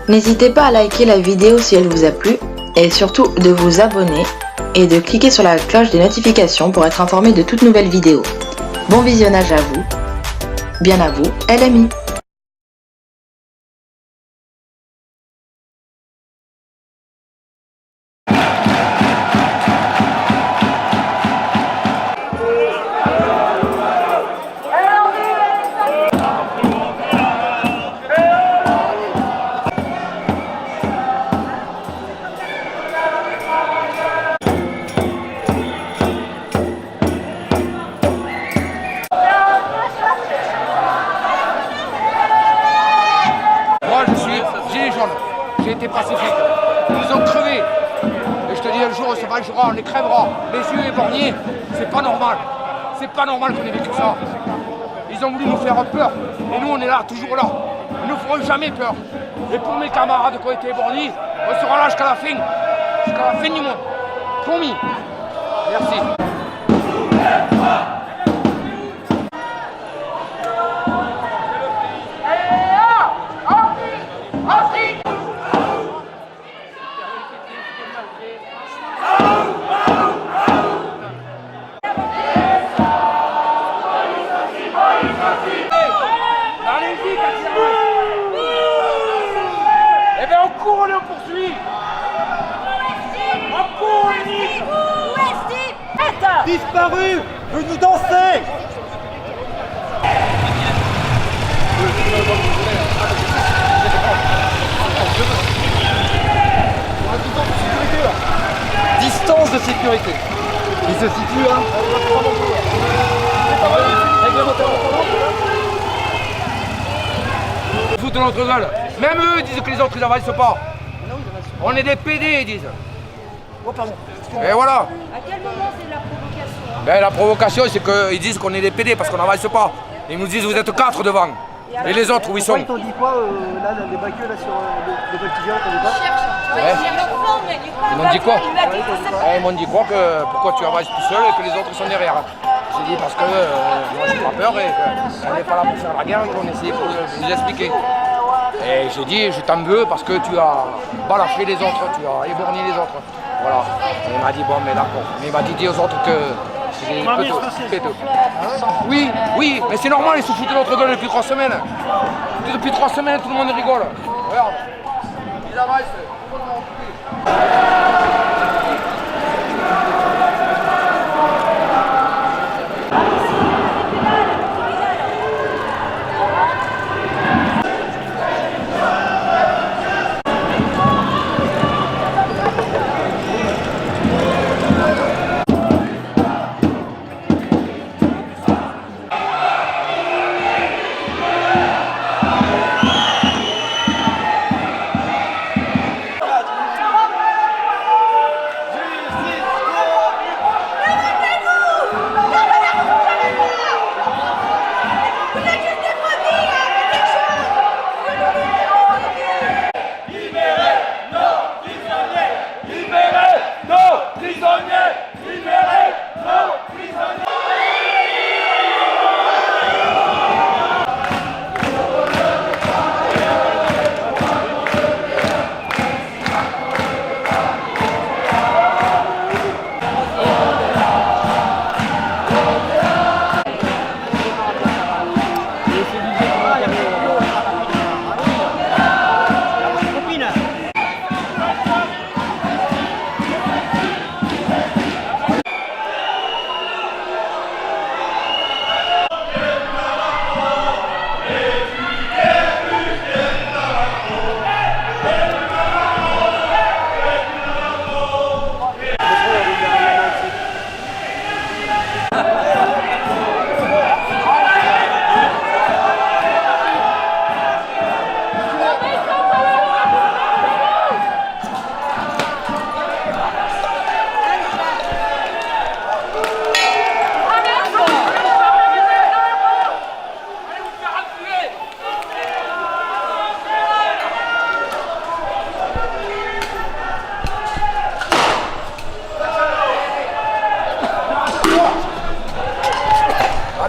N'hésitez pas à liker la vidéo si elle vous a plu et surtout de vous abonner et de cliquer sur la cloche des notifications pour être informé de toutes nouvelles vidéos. Bon visionnage à vous, bien à vous, LMI. Moi je suis gilet jaune, j'ai été pacifique, ils ont crevé. Et je te dis un jour ça va jouera, on les crèvera, les yeux éborgnés, c'est pas normal. C'est pas normal qu'on ait vécu ça. Ils ont voulu nous faire peur, et nous on est là, toujours là. Ils ne nous feront jamais peur. Et pour mes camarades qui ont été éborgnés, on sera là jusqu'à la fin du monde. Promis. Merci. Eh bien on court, on les poursuit. On court, on les Où est Steve? Disparu! Venu danser! Distance de sécurité. Il se situe hein. Ils foutent de notre gueule. Même eux disent que les autres ils n'avancent pas. On est des PD ils disent. Oh pardon. Et voilà. À quel moment c'est de la provocation hein? Ben, la provocation c'est qu'ils disent qu'on est des PD parce qu'on n'avance pas. Ils nous disent vous êtes 4 devant. Et les autres où ils sont? Ils t'ont dit quoi là, les baqueux là sur le petit gars, t'en dis pas? Ouais. Ils m'ont dit quoi? Il m'a dit que c'est Ils m'ont dit quoi que pourquoi tu avances tout seul et que les autres sont derrière. J'ai dit parce que moi j'ai pas peur et qu'on n'est pas là pour faire la guerre et qu'on essaie de nous expliquer. Et j'ai dit je t'en veux parce que tu as balafré les autres, tu as éborgné les autres. Voilà. Et il m'a dit bon mais d'accord. Mais il m'a dit dis aux autres que c'est des péteux. Oui, oui, mais c'est normal, ils se foutent de notre gueule depuis 3 semaines. Depuis 3 semaines, tout le monde rigole. Regarde. Ils avancent, tout le monde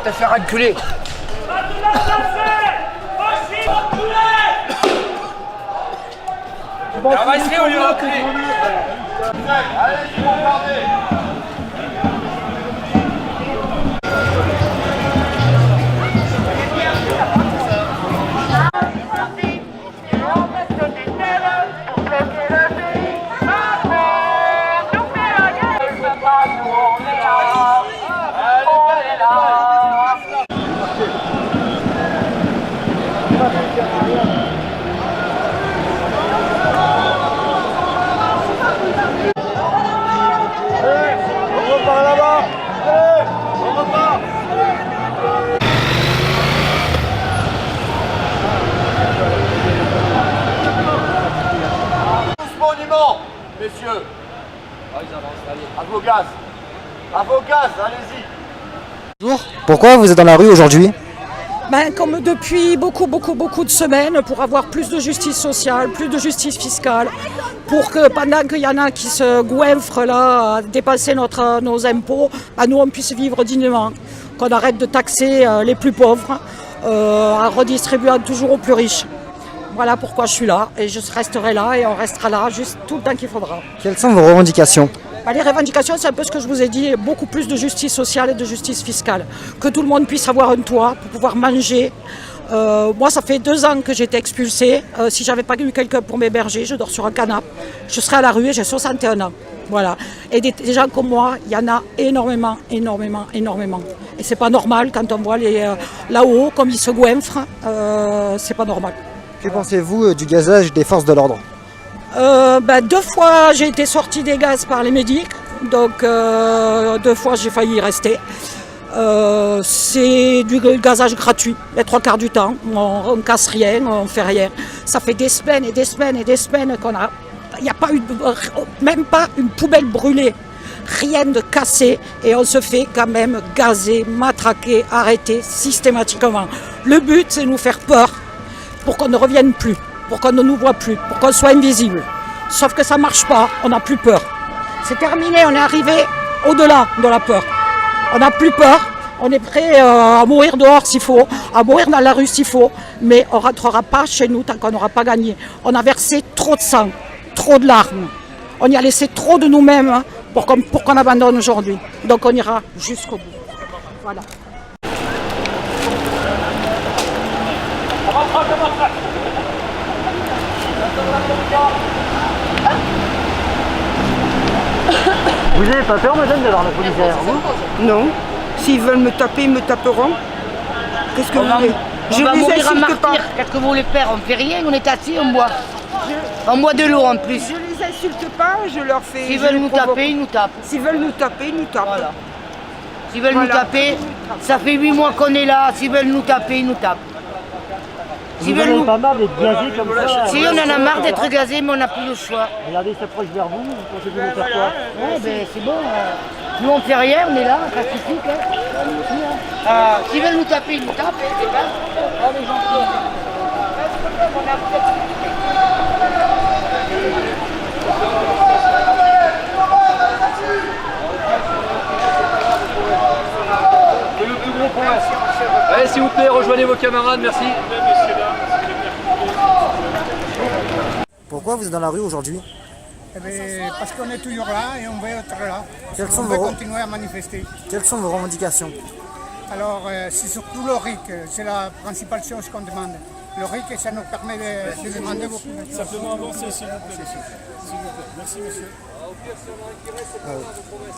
te faire enculer. On va essayer au lieu de reculer. Allez, ils vont garder. Messieurs, à vos gaz, allez-y. Bonjour. Pourquoi vous êtes dans la rue aujourd'hui? Comme depuis beaucoup de semaines, pour avoir plus de justice sociale, plus de justice fiscale, pour que pendant qu'il y en a qui se goinfrent là à dépasser nos impôts, nous on puisse vivre dignement, qu'on arrête de taxer les plus pauvres en redistribuant toujours aux plus riches. Voilà pourquoi je suis là et je resterai là et on restera là juste tout le temps qu'il faudra. Quelles sont vos revendications? Les revendications, c'est un peu ce que je vous ai dit, beaucoup plus de justice sociale et de justice fiscale. Que tout le monde puisse avoir un toit pour pouvoir manger. Moi, ça fait 2 ans que j'ai été expulsée. Si j'avais pas eu quelqu'un pour m'héberger, je dors sur un canapé. Je serais à la rue et j'ai 61 ans. Voilà. Et des gens comme moi, il y en a énormément. Et c'est pas normal quand on voit là-haut, comme ils se goinfrent, c'est pas normal. Que pensez-vous du gazage des forces de l'ordre? 2 fois j'ai été sortie des gaz par les médics, donc 2 fois j'ai failli y rester. C'est du gazage gratuit, les 3/4 du temps, on ne casse rien, on ne fait rien. Ça fait des semaines qu'on a, il n'y a pas eu, même pas une poubelle brûlée, rien de cassé et on se fait quand même gazer, matraquer, arrêter systématiquement. Le but c'est de nous faire peur pour qu'on ne revienne plus, pour qu'on ne nous voit plus, pour qu'on soit invisible. Sauf que ça ne marche pas, on n'a plus peur. C'est terminé, on est arrivé au-delà de la peur. On n'a plus peur, on est prêt à mourir dehors s'il faut, à mourir dans la rue s'il faut, mais on ne rentrera pas chez nous tant qu'on n'aura pas gagné. On a versé trop de sang, trop de larmes. On y a laissé trop de nous-mêmes pour qu'on abandonne aujourd'hui. Donc on ira jusqu'au bout. Voilà. Vous n'avez pas peur, madame, d'avoir la police derrière vous? Non. S'ils veulent me taper, ils me taperont. Qu'est-ce que vous voulez? On va mourir en martyr. Qu'est-ce que vous voulez faire? On fait rien, on est assis, on boit. On boit de l'eau en plus. Je les insulte pas, je leur fais... S'ils veulent nous taper, ils nous tapent. S'ils veulent nous taper, ils nous tapent. Voilà. S'ils veulent nous taper, ça fait 8 mois qu'on est là. S'ils veulent nous taper, ils nous tapent. Vous n'en avez pas marre d'être gazé comme ça? Si, on en a marre d'être gazé, mais on n'a plus le choix. Regardez, ça approche vers vous, vous pensez que vous faire quoi? Ouais, ben c'est bon. Nous on fait rien, on est là, on pacifique. S'ils veulent nous taper, ils nous tapent. Et ben, oh les gens. C'est le plus gros point. Allez, s'il vous plaît, rejoignez vos camarades, merci. Pourquoi vous êtes dans la rue aujourd'hui? Parce qu'on est toujours là et on veut être là. On veut continuer à manifester. Quelles sont vos revendications? Alors, c'est surtout le RIC, c'est la principale chose qu'on demande. Le RIC, ça nous permet de demander beaucoup de choses. Simplement avancer, s'il vous plaît. Merci, monsieur.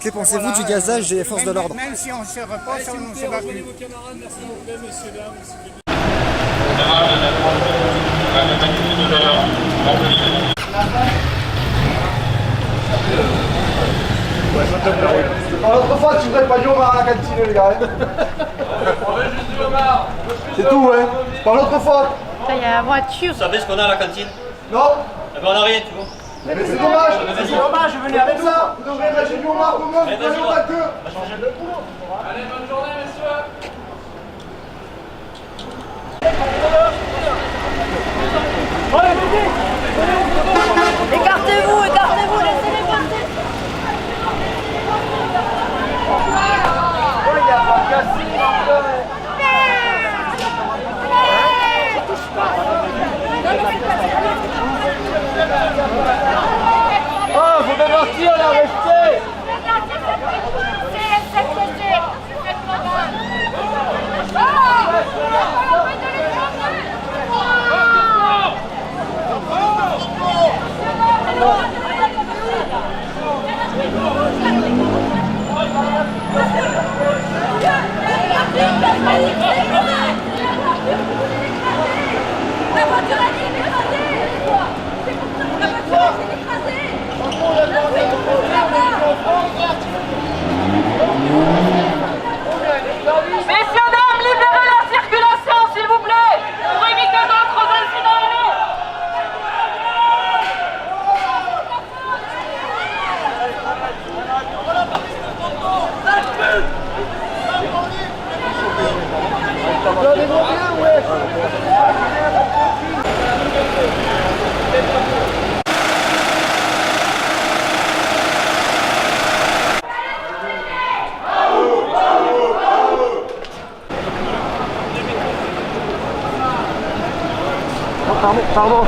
Que pensez-vous du gazage des forces de l'ordre? Même si on se repose, on ne se va plus. Vos camarades, merci beaucoup, messieurs, dames. Par l'autre fois, tu voudrais pas du homard à la cantine, les gars. C'est tout, ouais. Par l'autre fois. Il y a la voiture. Vous savez ce qu'on a à la cantine? Non. Eh ben on a rien, tu vois. Mais c'est dommage. C'est dommage, je venais avec ça. Vous devriez lâcher du homard vous-même. Allez, vas-y, vous va. pas que. Allez, bonne journée, messieurs. Écartez-vous, laissez-les passer. Oh, il a pas cassé. Pardon.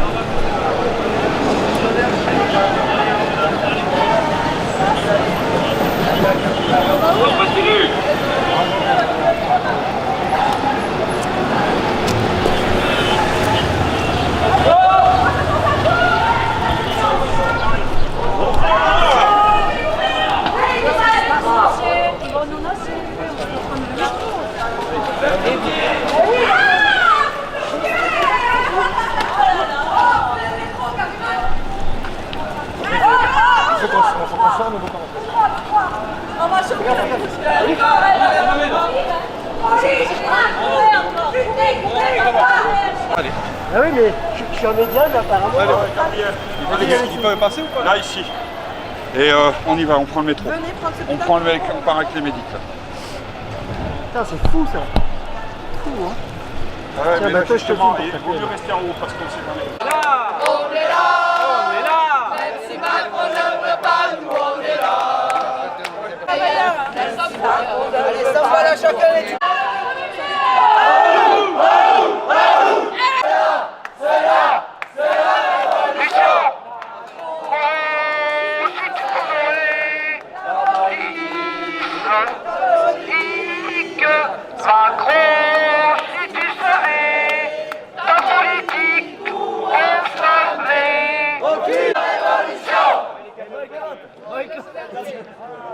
Ah oui, mais je suis un média, mais apparemment. Il peut passer ou pas? Là, ici. Et on y va, on prend le métro. On prend le mec, on part avec les médics. Putain, c'est fou ça. Fou, hein. Ouais, tiens, mais bah, là, toi, je te justement, dis. il vaut mieux rester en haut parce qu'on sait jamais. On est là, on est là. Même si Macron ne veut pas, nous on est là. Allez, ça va là, chacun les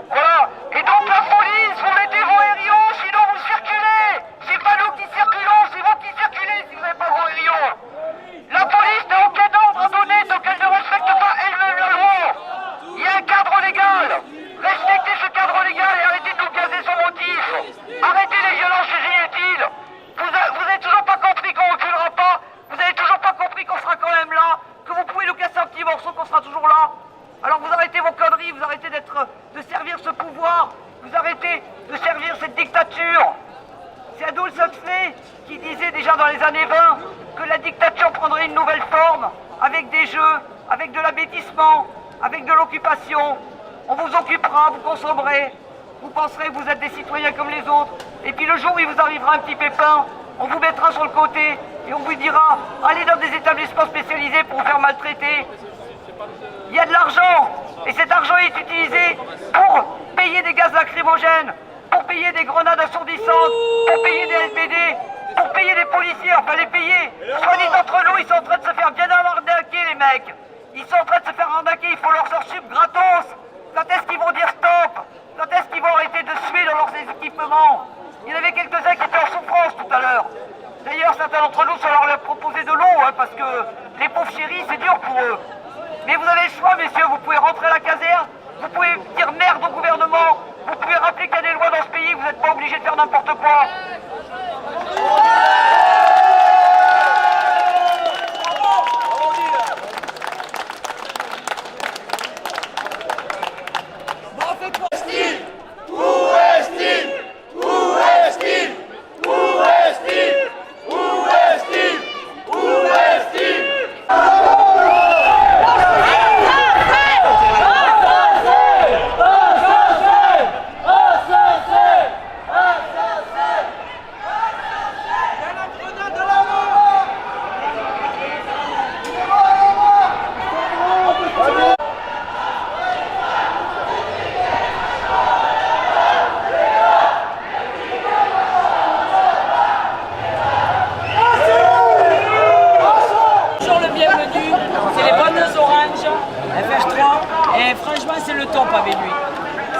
Voilà. Et donc la police, vous mettez vos aérions, sinon vous circulez. C'est pas nous qui circulons, c'est vous qui circulez si vous n'avez pas vos aérions. La police n'a aucun ordre à donner tant qu'elle ne respecte pas elle-même la loi. Il y a un cadre légal. Respectez ce cadre légal et arrêtez de nous gazer sans motif. Arrêtez les violences inutiles. Vous n'avez toujours pas compris qu'on reculera pas. Vous n'avez toujours pas compris qu'on sera quand même là. Que vous pouvez nous casser un petit morceau, qu'on sera toujours là. Alors vous arrêtez vos conneries, vous arrêtez de servir ce pouvoir, vous arrêtez de servir cette dictature. C'est Adolphe Huxley qui disait déjà dans les années 20 que la dictature prendrait une nouvelle forme, avec des jeux, avec de l'abêtissement, avec de l'occupation. On vous occupera, vous consommerez, vous penserez que vous êtes des citoyens comme les autres. Et puis le jour où il vous arrivera un petit pépin, on vous mettra sur le côté et on vous dira « Allez dans des établissements spécialisés pour vous faire maltraiter ». Il y a de l'argent, et cet argent est utilisé pour payer des gaz lacrymogènes, pour payer des grenades assourdissantes, pour payer des LBD, pour payer des policiers, enfin les payer. Soit dit entre nous, ils sont en train de se faire bien arnaquer les mecs. Ils sont en train de se faire arnaquer, il faut leur sortir gratos. Quand est-ce qu'ils vont dire stop? Quand est-ce qu'ils vont arrêter de suer dans leurs équipements? Il y en avait quelques-uns qui étaient en souffrance tout à l'heure. D'ailleurs, certains d'entre nous, ça leur a proposé de l'eau, hein, parce que les pauvres chéris, c'est dur pour eux. Mais vous avez le choix, messieurs, vous pouvez rentrer à la caserne, vous pouvez dire merde au gouvernement, vous pouvez rappeler qu'il y a des lois dans ce pays, vous n'êtes pas obligés de faire n'importe quoi. Et franchement, c'est le top avec lui.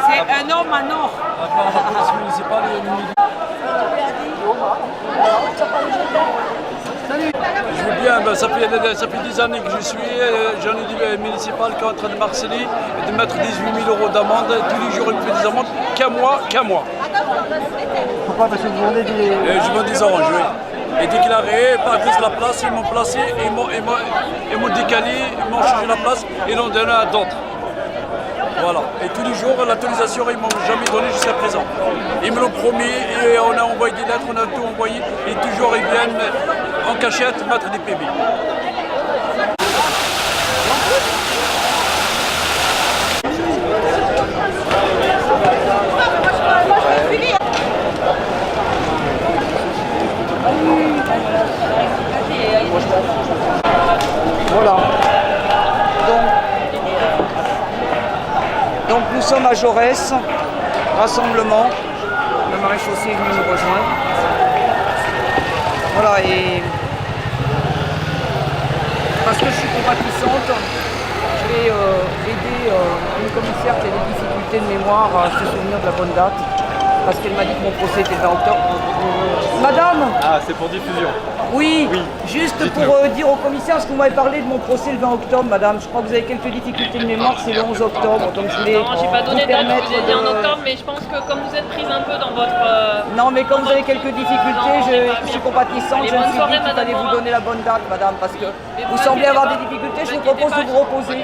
C'est un homme en or. Je veux bien, ben, ça fait 10 années que je suis, j'en ai dit municipal qui est en train de m'harceler et de mettre 18 000 € d'amende. Tous les jours, il me fait des amendes qu'à moi. Pourquoi? Parce que vous vendez des... Je vends des oranges, oui. Et déclaré, pas à cause de la place, ils m'ont placé, ils m'ont décalé, ils m'ont changé la place et l'ont donné à d'autres. Voilà. Et tous les jours, l'autorisation, ils ne m'ont jamais donné jusqu'à présent. Ils me l'ont promis et on a envoyé des lettres, on a tout envoyé et toujours ils viennent en cachette mettre des PV. Moi je à Jaurès, rassemblement. Le maréchaussée est venu nous rejoindre. Voilà, et parce que je suis compatissante, je vais aider une commissaire qui a des difficultés de mémoire à se souvenir de la bonne date. Parce qu'elle m'a dit que mon procès était le 20 octobre. Madame! Ah, c'est pour diffusion. Oui, juste pour dire au commissaire, parce que vous m'avez parlé de mon procès le 20 octobre, madame. Je crois que vous avez quelques difficultés de mémoire, c'est le 11 octobre. Donc je voulais non, j'ai pas donné de date, je vous ai dit en de... octobre, mais je pense que comme vous êtes prise un peu dans votre... Non, mais comme vous avez quelques difficultés, je suis compatissante, je me suis dit qu'il fallait vous donner la bonne date, madame, parce que vous semblez avoir des difficultés, je vous propose de vous reposer.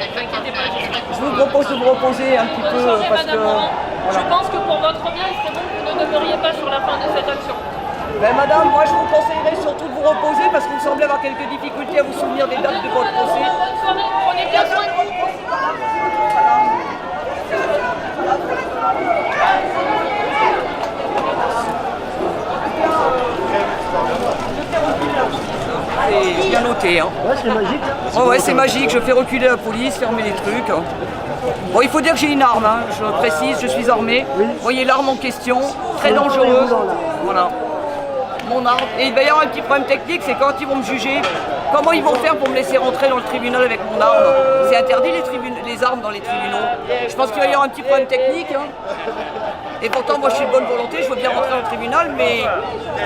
Je vous propose de vous reposer un petit peu, parce que... Je pense que pour votre bien, il serait bon que vous ne demeuriez pas sur la fin de cette action. Ben madame, moi je vous conseillerais surtout de vous reposer parce que vous semblez avoir quelques difficultés à vous souvenir des dates de votre procès. Bonne soirée, prenez bien soin de vous. C'est bien noté, hein. Ouais, c'est magique. Ouais, c'est magique, je fais reculer la police, fermer les trucs. Bon, il faut dire que j'ai une arme, hein. Je précise, je suis armé. Vous voyez l'arme en question, très dangereuse. Voilà. Mon arme. Et il va y avoir un petit problème technique, c'est quand ils vont me juger, comment ils vont faire pour me laisser rentrer dans le tribunal avec mon arme? C'est interdit les armes dans les tribunaux. Je pense qu'il va y avoir un petit problème technique. Hein. Et pourtant, moi je suis de bonne volonté, je veux bien rentrer dans le tribunal, mais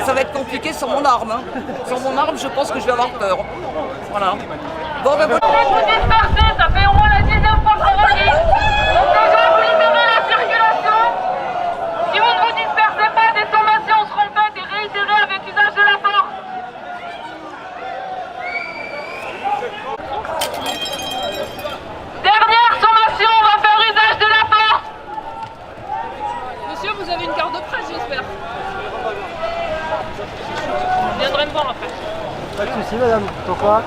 ça va être compliqué sans mon arme. Hein. Sans mon arme, je pense que je vais avoir peur. Voilà. Bon, ben voilà. Vous dispersez, ça fait au moins la 10e fois qu'on vous dit. Donc déjà, vous libérez la circulation. Si vous ne vous dispersez pas, des sommations seront faites et réitérées avec usage de la force. Dernière sommation, on va faire usage de la force. Monsieur, vous avez une carte de presse, j'espère. Vous viendrez me voir après. Pas de soucis, madame. Pourquoi?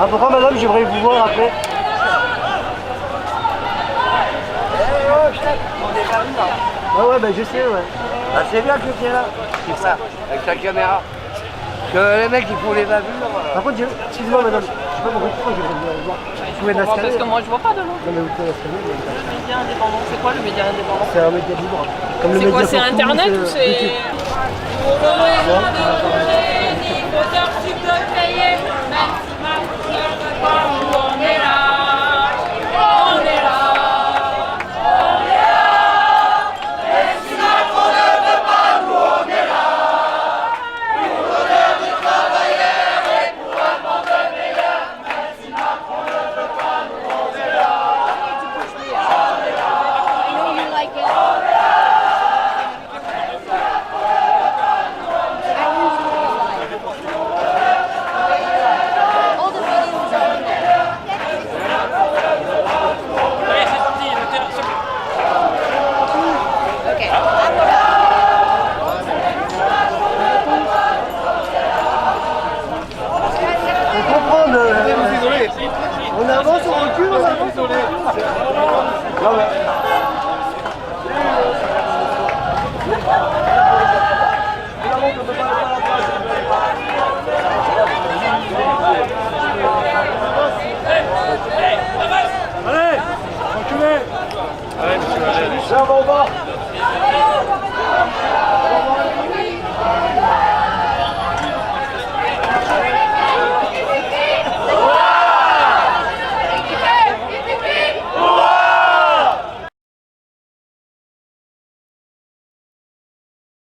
Ah, pourquoi, madame, j'aimerais vous voir après? Ouais, bah je sais, ouais. Ah, c'est bien que tu es là, c'est ça, avec ta caméra. Que les mecs ils font les bavures. Par contre, excusez-moi, madame, je sais pas pourquoi je vais voir. Vous pouvez Parce que moi je vois pas de l'eau. Non, mais vous pouvez l'escalier. Le média indépendant, c'est quoi le média indépendant? C'est un média libre. Comme le C'est quoi, média c'est pour tous, internet ou c'est... Pour le raison de bouger, ni fauteurs sub de payer, même si ma couleur ne pas où on est là. On est là. On est là. Même si Macron ne veut pas, nous on est là. Pour l'honneur du travailleur et pour un monde meilleur. Même si Macron ne veut pas, nous on est là. On est là. I know you like it. On est là. On avance, on recule, on avance, on recule. Non, mais... Allez, reculez. Allez, monsieur, allez. Là, on va.